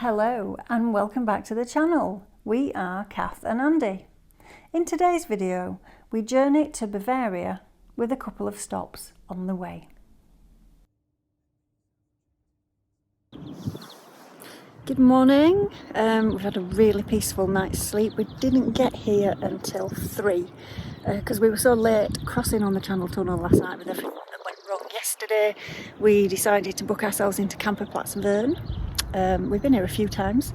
Hello and welcome back to the channel. We are Kath and Andy. In today's video, we journey to Bavaria with a couple of stops on the way. Good morning. We've had a really peaceful night's sleep. We didn't get here until 3 because we were so late crossing on the Channel Tunnel last night with everything that went wrong yesterday. We decided to book ourselves into Campervan Veurne. We've been here a few times.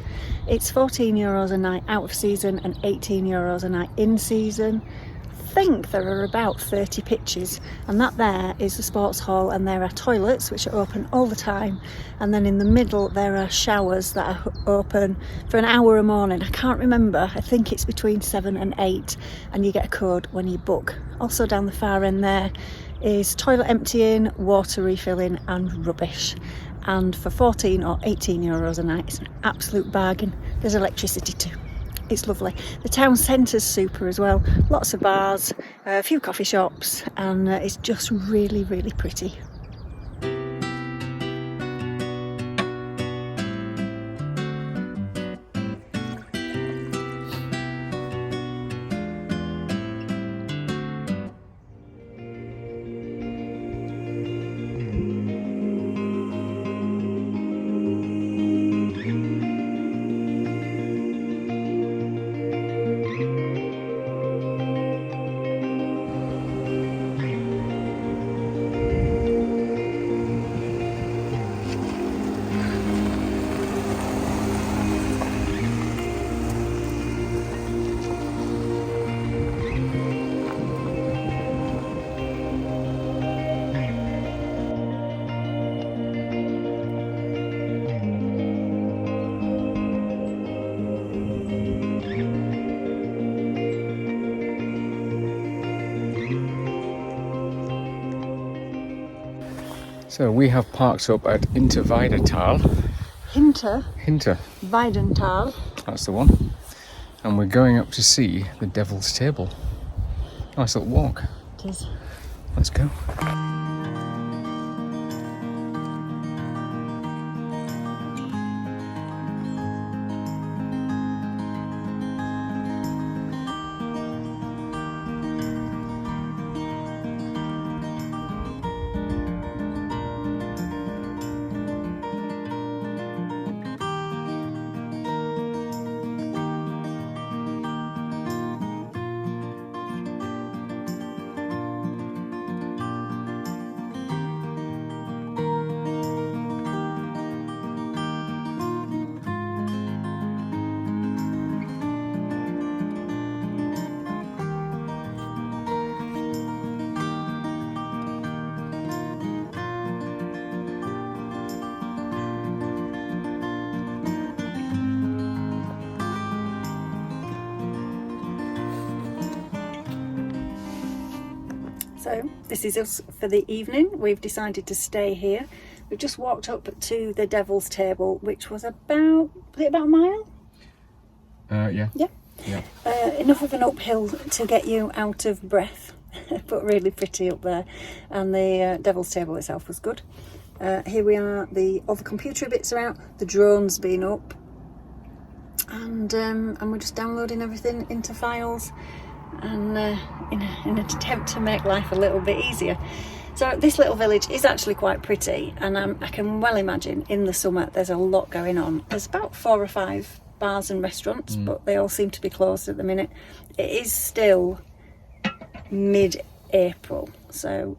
It's €14 a night out of season and €18 a night in season. I think there are about 30 pitches, and that there is the sports hall, and there are toilets which are open all the time, and then in the middle there are showers that are open for an hour a morning. I can't remember, I think it's between 7 and 8, and you get a code when you book. Also down the far end there is toilet emptying, water refilling and rubbish. And for 14 or 18 euros a night, it's an absolute bargain. There's electricity too. It's lovely. The town centre's super as well. Lots of bars, a few coffee shops, and it's just really, really pretty. So we have parked up at Hinterweidenthal. Hinterweidenthal. That's the one. And we're going up to see the Devil's Table. Nice little walk. It is. Let's go. So this is us for the evening. We've decided to stay here. We've just walked up to the Devil's Table, which was about a mile? Yeah. Enough of an uphill to get you out of breath, but really pretty up there. And the Devil's Table itself was good. Here we are, all the computer bits are out, the drone's been up, and we're just downloading everything into files. And in an attempt to make life a little bit easier. So this little village is actually quite pretty, and I can well imagine in the summer there's a lot going on. There's about 4 or 5 bars and restaurants, but they all seem to be closed at the minute. It is still mid-April, so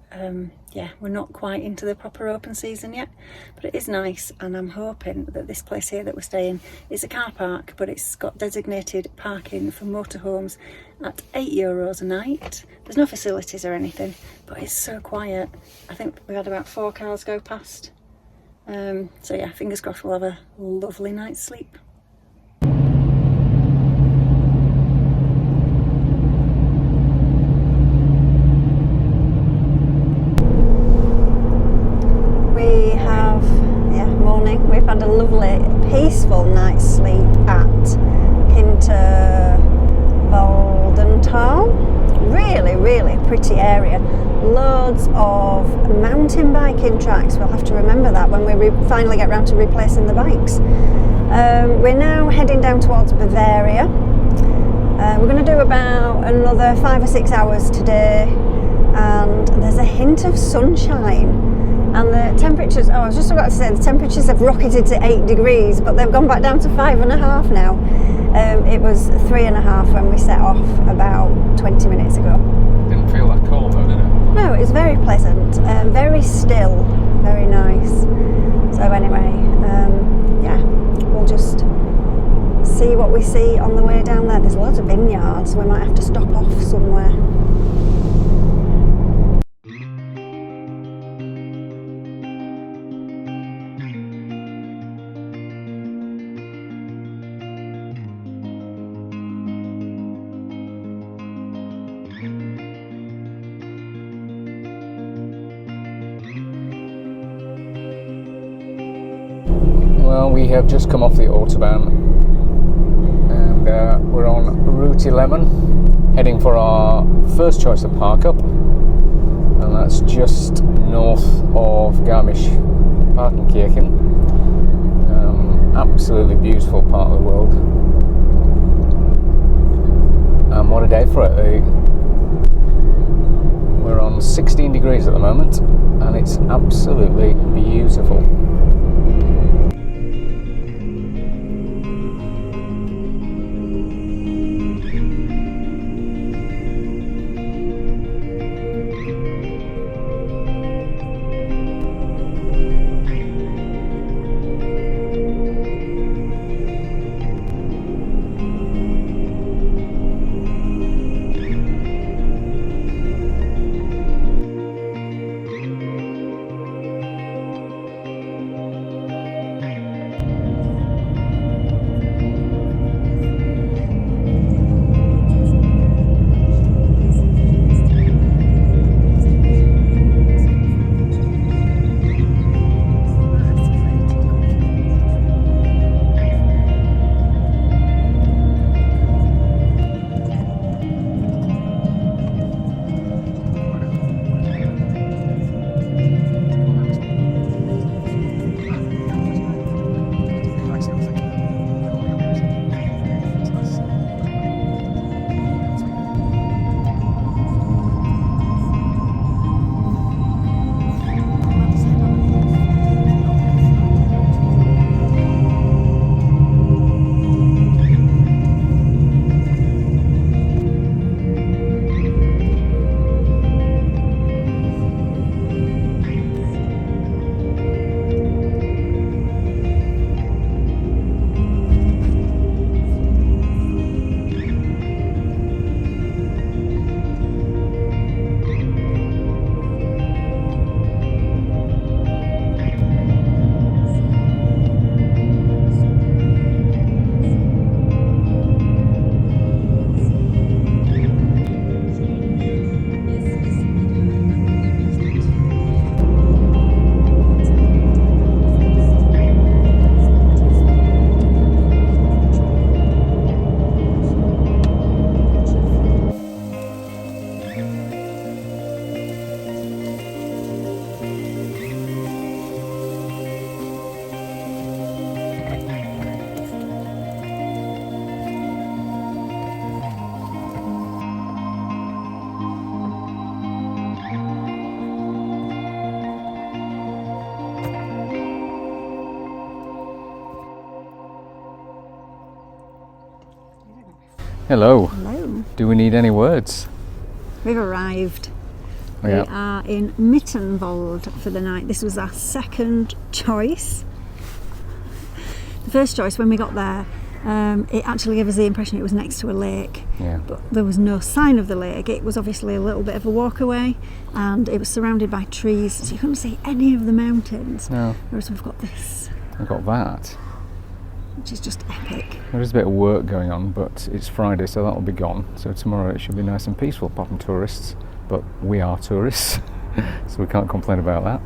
yeah, we're not quite into the proper open season yet, but it is nice, and I'm hoping that this place here that we're staying is a car park, but it's got designated parking for motorhomes at €8 a night. There's no facilities or anything, but it's so quiet. I think we had about 4 cars go past. So yeah, fingers crossed we'll have a lovely night's sleep. We've had a lovely, peaceful night's sleep at Hinterweidenthal. Hinterweidenthal. Really pretty area. Loads of mountain biking tracks. We'll have to remember that when we finally get round to replacing the bikes. We're now heading down towards Bavaria. We're going to do about another 5 or 6 hours today, and there's a hint of sunshine. And the temperatures, I was just about to say, the temperatures have rocketed to 8 degrees, but they've gone back down to 5.5 now. It was 3.5 when we set off about 20 minutes ago. Didn't feel that cold though, did it? No, it was very pleasant, very still, very nice. So anyway, yeah, we'll just see what we see on the way down there. There's loads of vineyards, we might have to stop off somewhere. Well, we have just come off the Autobahn and we're on Route 11 heading for our first choice of park up, and that's just north of Garmisch-Partenkirchen. Absolutely beautiful part of the world, and what a day for it. We're on 16 degrees at the moment and it's absolutely beautiful. Hello. Hello. Do we need any words? We've arrived. Oh, yeah. We are in Mittenwald for the night. This was our second choice. The first choice, when we got there, it actually gave us the impression it was next to a lake. Yeah. But there was no sign of the lake. It was obviously a little bit of a walk away, and it was surrounded by trees, so you couldn't see any of the mountains. No. Whereas we've got this, We've got that. which is just epic. There is a bit of work going on, but it's Friday, so that'll be gone. So tomorrow it should be nice and peaceful, apart from tourists. But we are tourists, so we can't complain about that.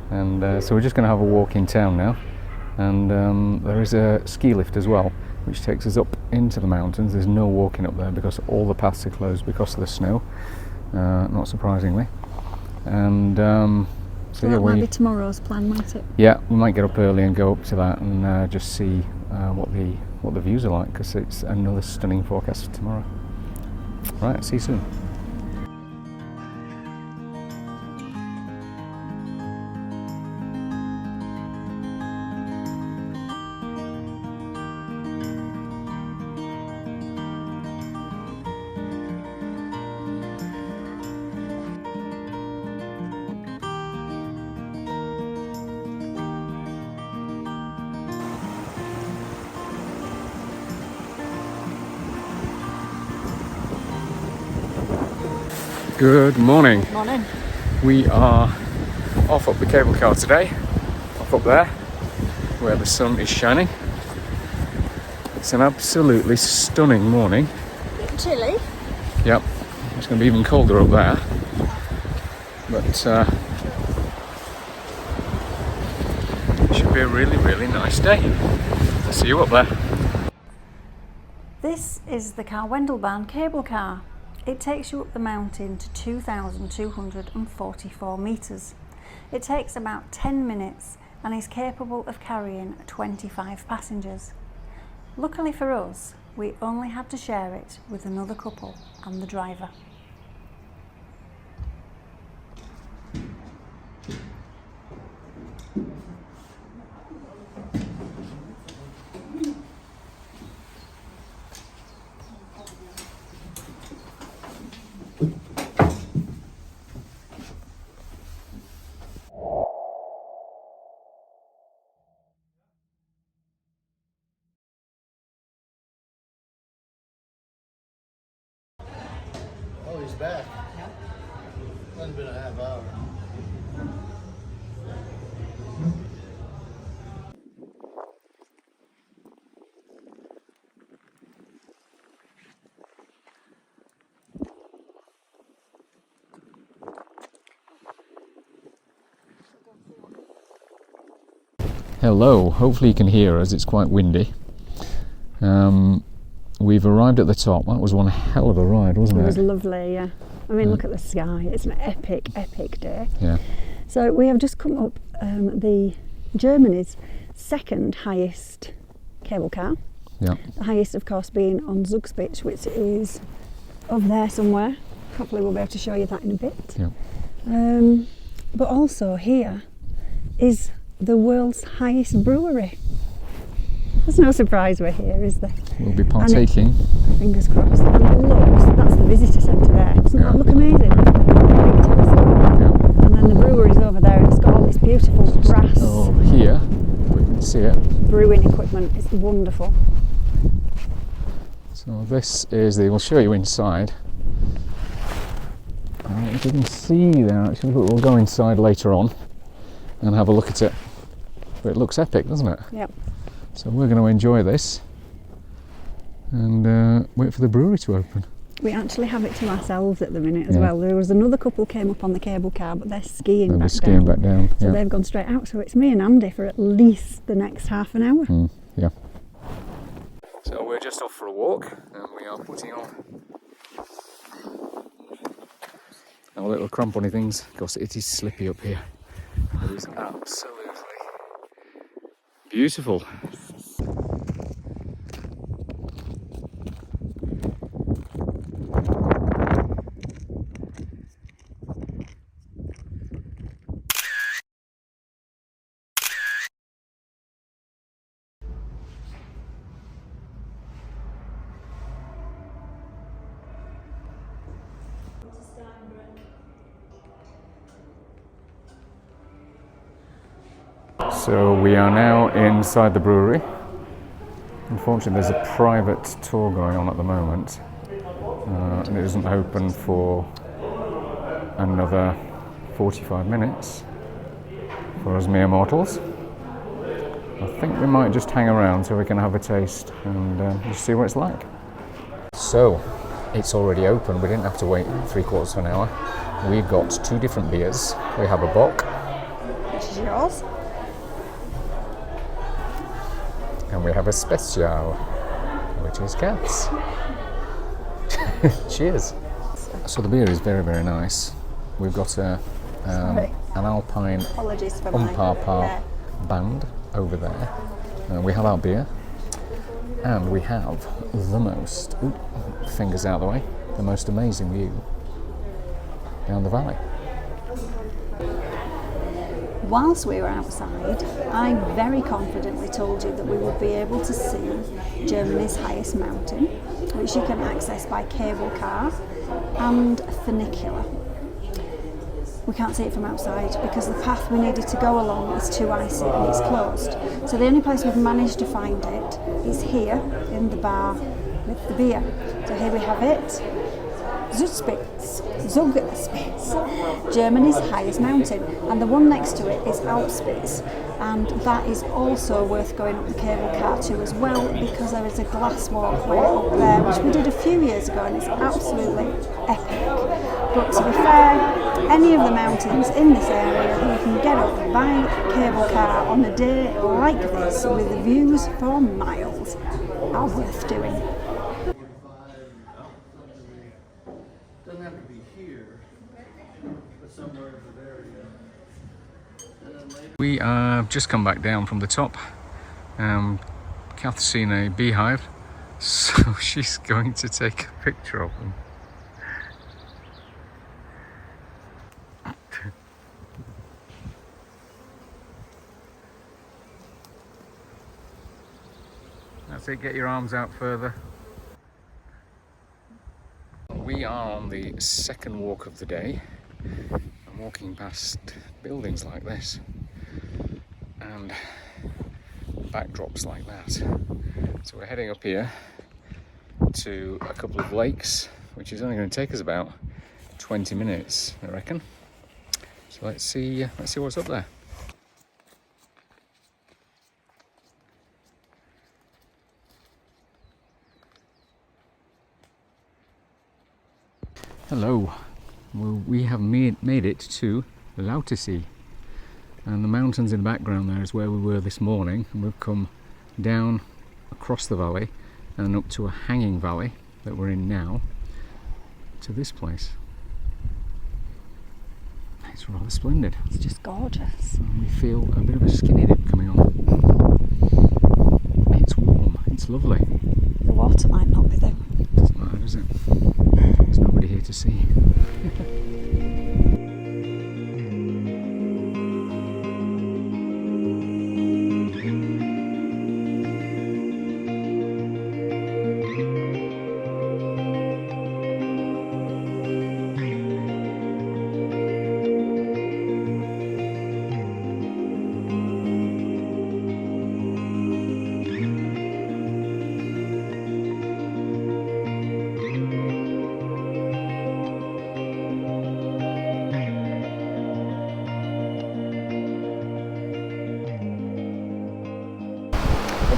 And so we're just going to have a walk in town now. And there is a ski lift as well. which takes us up into the mountains. There's no walking up there because all the paths are closed because of the snow, not surprisingly. And so that might be tomorrow's plan, might it? Yeah, we might get up early and go up to that and just see what the views are like, because it's another stunning forecast for tomorrow. Right, see you soon. Good morning. Morning. We are off up the cable car today, off up there where the sun is shining. It's an absolutely stunning morning. Bit chilly. Yep, it's going to be even colder up there, but it should be a really, really nice day. I'll see you up there. This is the Karwendelbahn cable car. It takes you up the mountain to 2,244 metres. It takes about 10 minutes and is capable of carrying 25 passengers. Luckily for us, we only had to share it with another couple and the driver. Oh, he's back. It's been a half hour. Hello, hopefully you can hear us, it's quite windy. We've arrived at the top. That was one hell of a ride, wasn't it? It was lovely, yeah. I mean, look at the sky. It's an epic, epic day. Yeah. So we have just come up the Germany's second highest cable car. Yeah. The highest, of course, being on Zugspitze, which is over there somewhere. Hopefully we'll be able to show you that in a bit. Yeah. But also here is the world's highest brewery. There's no surprise we're here, is there? We'll be partaking. Fingers crossed. And it looks, that's the visitor centre there. Doesn't that look amazing? Big telescope. Yeah. And then the brewery's over there and it's got all this beautiful brass Over here, we can see it. brewing equipment. It's wonderful. So this is we'll show you inside. If you can see there, actually, we'll go inside later on and have a look at it. But it looks epic, doesn't it? Yep. So we're going to enjoy this and wait for the brewery to open. We actually have it to ourselves at the minute as well. There was another couple came up on the cable car, but they're skiing back down. So they've gone straight out. So it's me and Andy for at least the next half an hour. Yeah. So we're just off for a walk and we are putting on our little crampony things because it is slippy up here. It is absolutely beautiful. So we are now inside the brewery. Unfortunately, there's a private tour going on at the moment, and it doesn't open for another 45 minutes for us mere mortals. I think we might just hang around so we can have a taste and just see what it's like. So, it's already open. We didn't have to wait 3/4 of an hour. We've got two different beers. We have a Bock. Which is yours? And we have a Special. Cheers, cats. Cheers. So the beer is very, very nice. We've got an Alpine Apologies for my band over there. We have our beer, and we have the most, fingers out of the way, the most amazing view down the valley. Whilst we were outside, I very confidently told you that we would be able to see Germany's highest mountain, which you can access by cable car and funicular. We can't see it from outside because the path we needed to go along is too icy and it's closed. So the only place we've managed to find it is here in the bar with the beer. So here we have it. Zugspitz, Germany's highest mountain, and the one next to it is Alpspitz, and that is also worth going up the cable car to as well, because there is a glass walkway up there which we did a few years ago and it's absolutely epic. But to be fair, any of the mountains in this area that you can get up by cable car on a day like this with the views for miles are worth doing. Doesn't have to be here, but somewhere in Bavaria. And then later. We have just come back down from the top. Kath's seen a beehive, so she's going to take a picture of them. That's it, get your arms out further. We are on the second walk of the day. I'm walking past buildings like this and backdrops like that. So we're heading up here to a couple of lakes, which is only going to take us about 20 minutes, I reckon. So let's see what's up there. Hello. Well, we have made it to Lautersee, and the mountains in the background there is where we were this morning, and we've come down across the valley and up to a hanging valley that we're in now to this place. It's rather splendid. It's just gorgeous. And we feel a bit of a skinny dip coming on. It's warm, it's lovely. The water might not be there. Doesn't matter, does it? There's nobody here to see.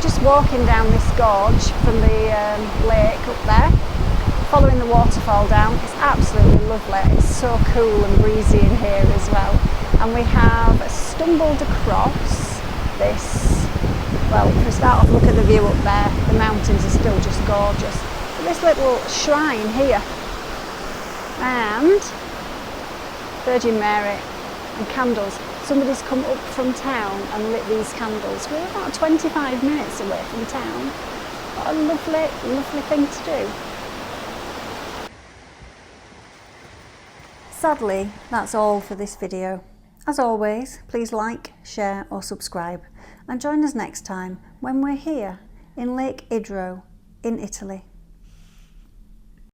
Just walking down this gorge from the lake up there, following the waterfall down. It's absolutely lovely. It's so cool and breezy in here as well. And we have stumbled across this, well, if we start off, look at the view up there, the mountains are still just gorgeous. But this little shrine here, and Virgin Mary and candles. Somebody's come up from town and lit these candles. We're about 25 minutes away from town. What a lovely, lovely thing to do. Sadly, that's all for this video. As always, please like, share or subscribe, and join us next time when we're here in Lake Idro in Italy.